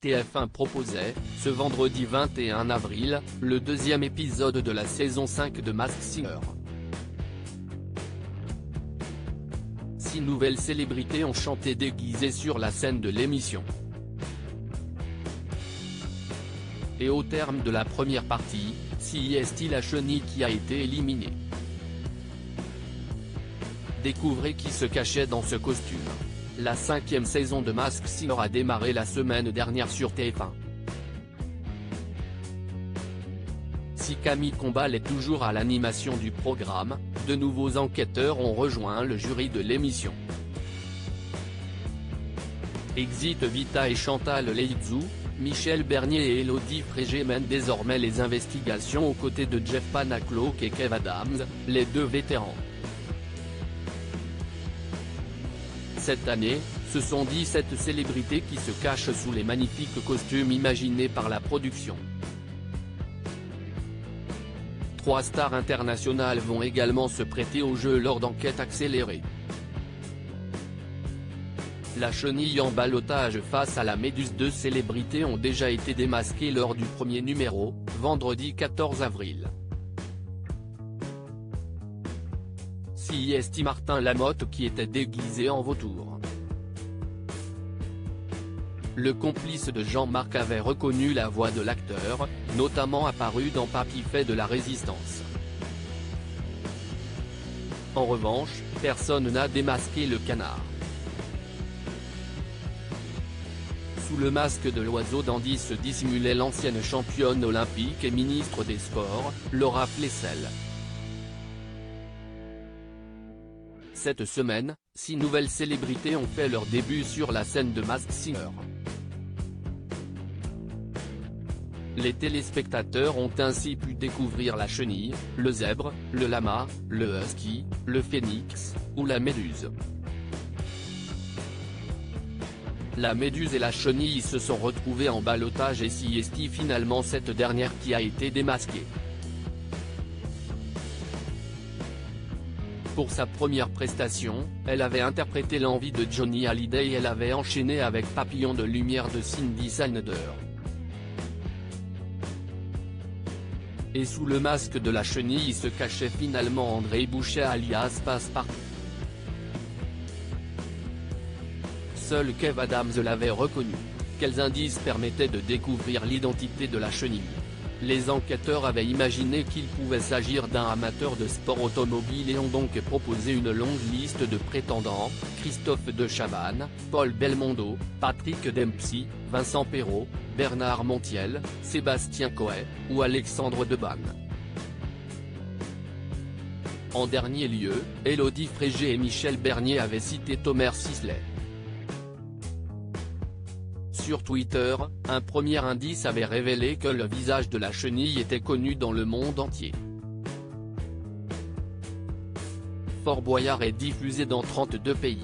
TF1 proposait, ce vendredi 21 avril, le deuxième épisode de la saison 5 de Masked Singer. 6 nouvelles célébrités ont chanté déguisées sur la scène de l'émission. Et au terme de la première partie, c'est la chenille qui a été éliminée. Découvrez qui se cachait dans ce costume. La 5e saison de Masked Singer a démarré la semaine dernière sur TF1. Si Camille Combal est toujours à l'animation du programme, de nouveaux enquêteurs ont rejoint le jury de l'émission. Exit Vita et Chantal Leizou, Michel Bernier et Élodie Frégé mènent désormais les investigations aux côtés de Jeff Panaclock et Kev Adams, les deux vétérans. Cette année, ce sont 17 célébrités qui se cachent sous les magnifiques costumes imaginés par la production. 3 stars internationales vont également se prêter au jeu lors d'enquêtes accélérées. La chenille en ballottage face à la méduse. 2 célébrités ont déjà été démasquées lors du premier numéro, vendredi 14 avril. C'est Martin Lamotte qui était déguisé en vautour. Le complice de Jean-Marc avait reconnu la voix de l'acteur, notamment apparu dans Papy fait de la résistance. En revanche, personne n'a démasqué le canard. Sous le masque de l'oiseau dandy se dissimulait l'ancienne championne olympique et ministre des Sports, Laura Flessel. Cette semaine, 6 nouvelles célébrités ont fait leur début sur la scène de Masked Singer. Les téléspectateurs ont ainsi pu découvrir la chenille, le zèbre, le lama, le husky, le phénix, ou la méduse. La méduse et la chenille se sont retrouvées en ballottage et c'est finalement cette dernière qui a été démasquée. Pour sa première prestation, elle avait interprété l'envie de Johnny Hallyday et elle avait enchaîné avec Papillon de lumière de Cindy Saneder. Et sous le masque de la chenille se cachait finalement André Boucher alias Passepartout. Seul Kev Adams l'avait reconnu. Quels indices permettaient de découvrir l'identité de la chenille? Les enquêteurs avaient imaginé qu'il pouvait s'agir d'un amateur de sport automobile et ont donc proposé une longue liste de prétendants: Christophe de Chavannes, Paul Belmondo, Patrick Dempsey, Vincent Perrault, Bernard Montiel, Sébastien Coe, ou Alexandre Debanne. En dernier lieu, Élodie Frégé et Michel Bernier avaient cité Thomas Sisley. Sur Twitter, un premier indice avait révélé que le visage de la chenille était connu dans le monde entier. Fort Boyard est diffusé dans 32 pays.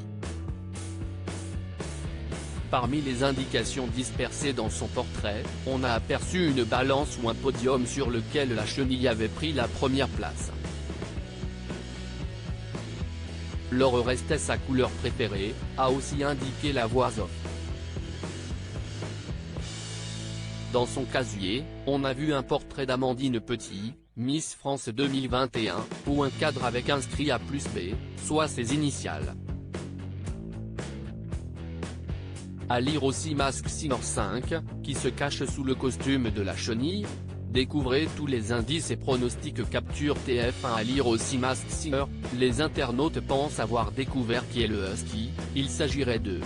Parmi les indications dispersées dans son portrait, on a aperçu une balance ou un podium sur lequel la chenille avait pris la première place. L'or restait sa couleur préférée, a aussi indiqué la voix off. Dans son casier, on a vu un portrait d'Amandine Petit, Miss France 2021, ou un cadre avec inscrit A+B, soit ses initiales. À lire aussi Masked Singer 5, qui se cache sous le costume de la chenille. Découvrez tous les indices et pronostics Capture TF1. À lire aussi Masked Singer, les internautes pensent avoir découvert qui est le husky, il s'agirait de